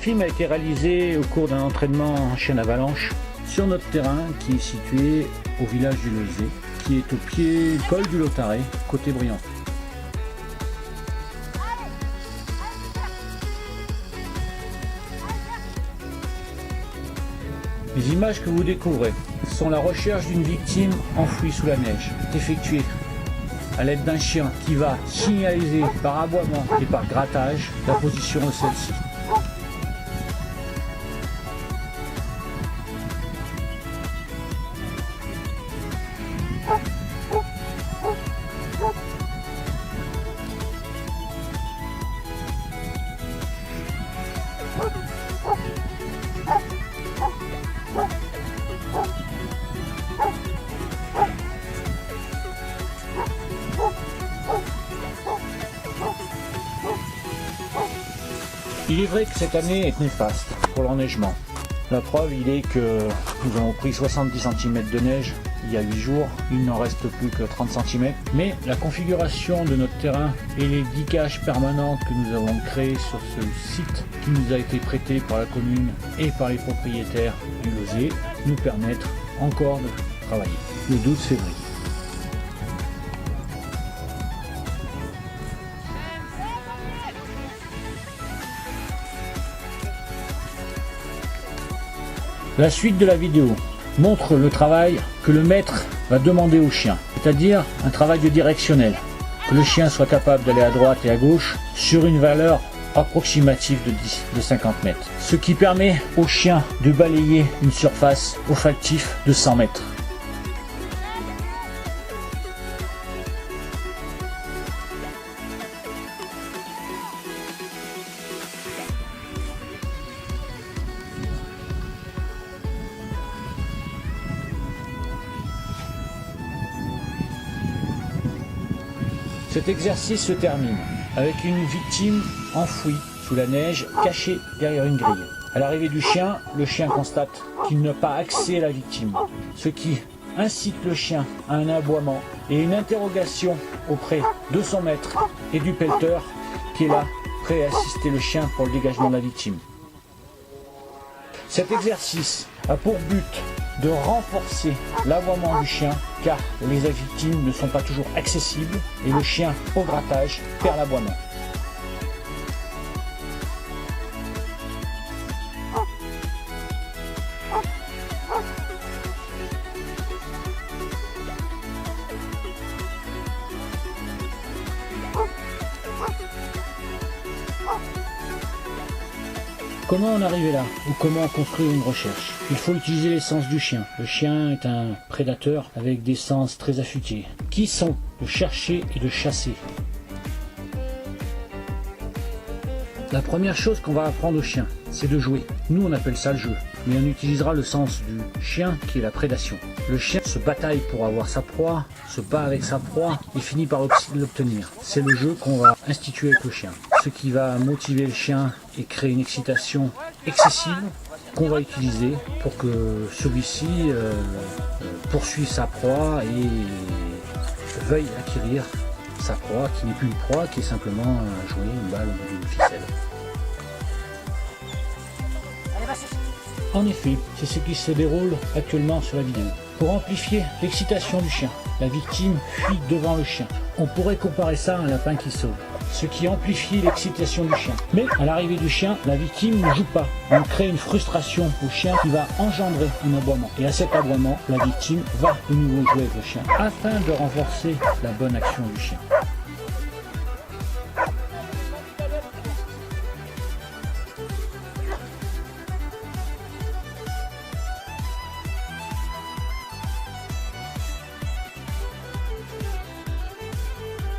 crime a été réalisé au cours d'un entraînement en chien d'avalanche sur notre terrain qui est situé au village du Loizé, qui est au pied du col du Lotaret, côté Briançon. Les images que vous découvrez sont la recherche d'une victime enfouie sous la neige, effectuée à l'aide d'un chien qui va signaliser par aboiement et par grattage la position de celle-ci. Il est vrai que cette année est néfaste pour l'enneigement. La preuve, il est que nous avons pris 70 cm de neige il y a 8 jours, il n'en reste plus que 30 cm. Mais la configuration de notre terrain et les 10 caches permanentes que nous avons créées sur ce site qui nous a été prêté par la commune et par les propriétaires du Loizé nous permettent encore de travailler. Le 12 février. La suite de la vidéo montre le travail que le maître va demander au chien, c'est-à-dire un travail de directionnel, que le chien soit capable d'aller à droite et à gauche sur une valeur approximative de 50 mètres, ce qui permet au chien de balayer une surface olfactive de 100 mètres. Cet exercice se termine avec une victime enfouie sous la neige, cachée derrière une grille. À l'arrivée du chien, le chien constate qu'il n'a pas accès à la victime, ce qui incite le chien à un aboiement et une interrogation auprès de son maître et du pelleteur qui est là, prêt à assister le chien pour le dégagement de la victime. Cet exercice a pour but de renforcer l'aboiement du chien car les victimes ne sont pas toujours accessibles et le chien au grattage perd l'aboiement. Comment en arriver là ou comment construire une recherche? Il faut utiliser les sens du chien. Le chien est un prédateur avec des sens très affûtés, qui sont de chercher et de chasser. La première chose qu'on va apprendre au chien, c'est de jouer. Nous on appelle ça le jeu, mais on utilisera le sens du chien qui est la prédation. Le chien se bataille pour avoir sa proie, se bat avec sa proie et finit par l'obtenir. C'est le jeu qu'on va instituer avec le chien. Ce qui va motiver le chien et créer une excitation excessive qu'on va utiliser pour que celui-ci poursuive sa proie et veuille acquérir sa proie qui n'est plus une proie, qui est simplement un jouet, une balle ou une ficelle. En effet, c'est ce qui se déroule actuellement sur la vidéo. Pour amplifier l'excitation du chien, la victime fuit devant le chien. On pourrait comparer ça à un lapin qui sauve, ce qui amplifie l'excitation du chien. Mais à l'arrivée du chien, la victime ne joue pas. On crée une frustration au chien qui va engendrer un aboiement. Et à cet aboiement, la victime va de nouveau jouer avec le chien afin de renforcer la bonne action du chien.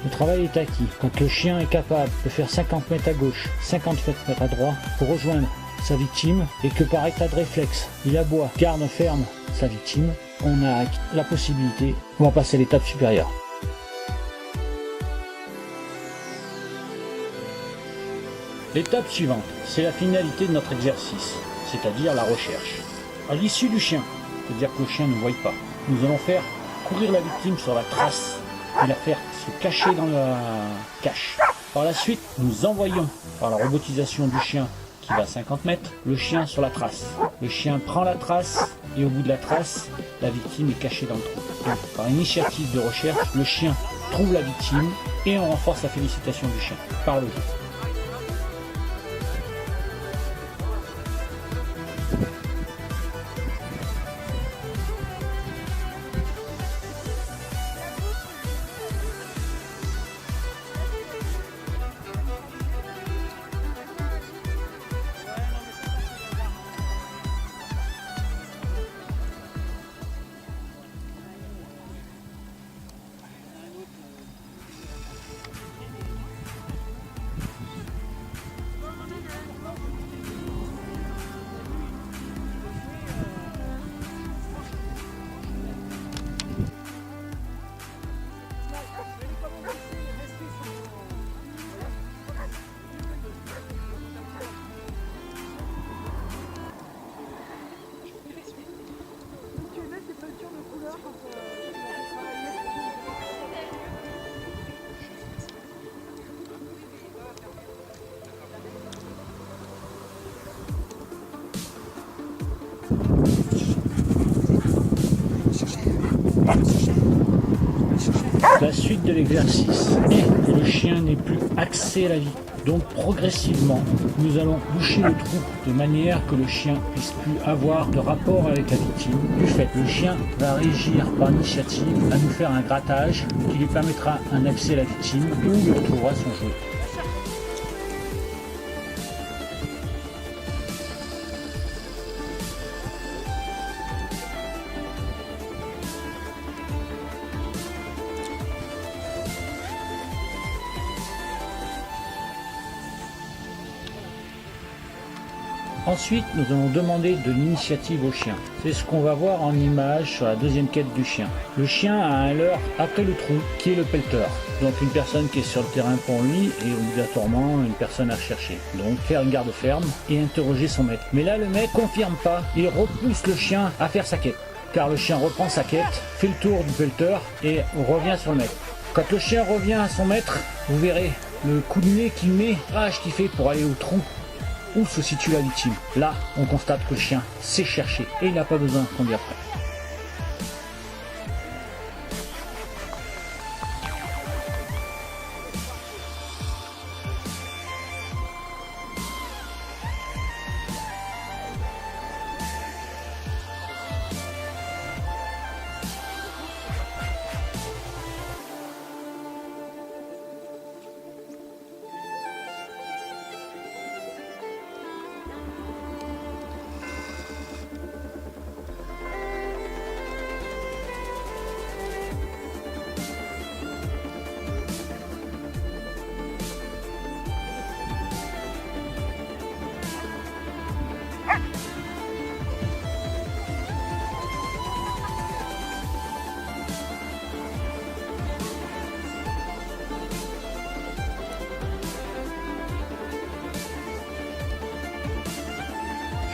Le travail est acquis quand le chien est capable de faire 50 mètres à gauche, 50 mètres à droite pour rejoindre sa victime et que par état de réflexe, il aboie, garde ferme sa victime, on a la possibilité, on va passer à l'étape supérieure. L'étape suivante, c'est la finalité de notre exercice, c'est-à-dire la recherche. À l'issue du chien, c'est-à-dire que le chien ne voit pas, nous allons faire courir la victime sur la trace et la faire se cacher dans la cache. Par la suite, nous envoyons, par la robotisation du chien qui va à 50 mètres, le chien sur la trace. Le chien prend la trace et au bout de la trace, la victime est cachée dans le trou. Donc, par initiative de recherche, le chien trouve la victime et on renforce la félicitation du chien par le jeu. La suite de l'exercice est que le chien n'est plus axé à la vie. Donc progressivement, nous allons boucher le trou de manière que le chien puisse plus avoir de rapport avec la victime. Du fait, le chien va régir par initiative à nous faire un grattage qui lui permettra un accès à la victime où il retrouvera son jouet. Ensuite, nous allons demander de l'initiative au chien. C'est ce qu'on va voir en image sur la deuxième quête du chien. Le chien a un leurre après le trou, qui est le pelleteur. Donc une personne qui est sur le terrain pour lui et obligatoirement une personne à rechercher. Donc faire une garde ferme et interroger son maître. Mais là, le maître confirme pas, il repousse le chien à faire sa quête. Car le chien reprend sa quête, fait le tour du pelleteur et revient sur le maître. Quand le chien revient à son maître, vous verrez le coup de nez qu'il met, rage qu'il fait pour aller au trou où se situe la victime. Là, on constate que le chien sait chercher et il n'a pas besoin qu'on lui apprenne.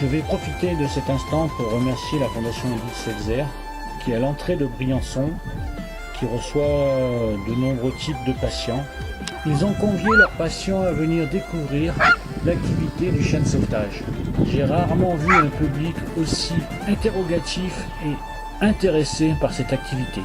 Je vais profiter de cet instant pour remercier la Fondation Edith Selzer qui, à l'entrée de Briançon, qui reçoit de nombreux types de patients. Ils ont convié leurs patients à venir découvrir l'activité du chien de sauvetage. J'ai rarement vu un public aussi interrogatif et intéressé par cette activité.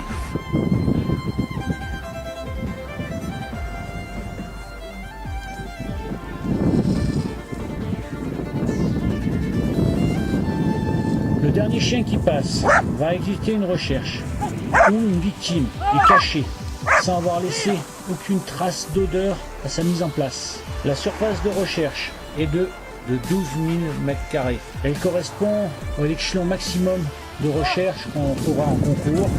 Le dernier chien qui passe va exécuter une recherche où une victime est cachée sans avoir laissé aucune trace d'odeur à sa mise en place. La surface de recherche est de 12 000 m². Elle correspond à l'échelon maximum de recherche qu'on trouvera en concours.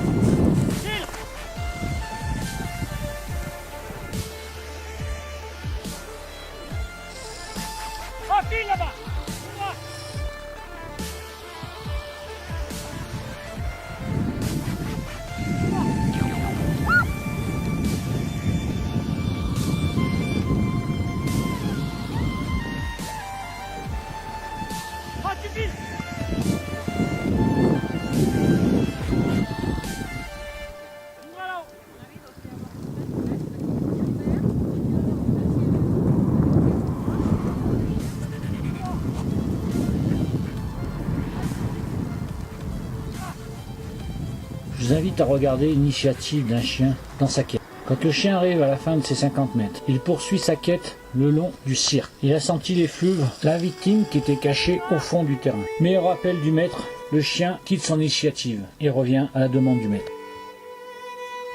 invite à regarder l'initiative d'un chien dans sa quête. Quand le chien arrive à la fin de ses 50 mètres, il poursuit sa quête le long du cirque. Il a senti l'effluve, la victime qui était cachée au fond du terrain. Mais au rappel du maître, le chien quitte son initiative et revient à la demande du maître.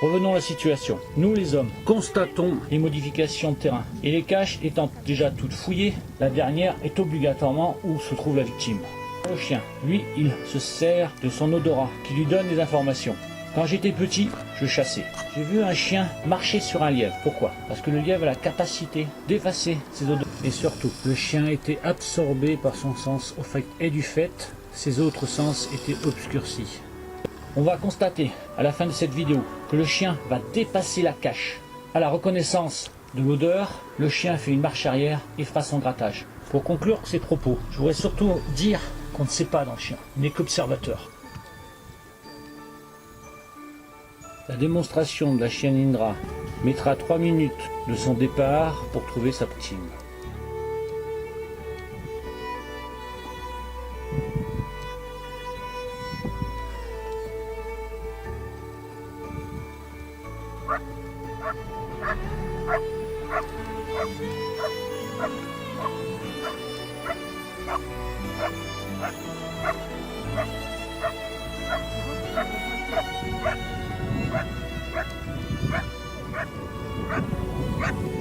Revenons à la situation. Nous les hommes constatons les modifications de terrain et les caches étant déjà toutes fouillées, la dernière est obligatoirement où se trouve la victime. Le chien, lui, il se sert de son odorat qui lui donne des informations. Quand j'étais petit, je chassais. J'ai vu un chien marcher sur un lièvre. Pourquoi? Parce que le lièvre a la capacité d'effacer ses odeurs. Et surtout, le chien était absorbé par son sens olfactif et du fait, ses autres sens étaient obscurcis. On va constater à la fin de cette vidéo que le chien va dépasser la cache. À la reconnaissance de l'odeur, le chien fait une marche arrière et fera son grattage. Pour conclure ces propos, je voudrais surtout dire qu'on ne sait pas dans le chien, il n'est qu'observateur. La démonstration de la chienne Indra mettra 3 minutes de son départ pour trouver sa victime. Ouais.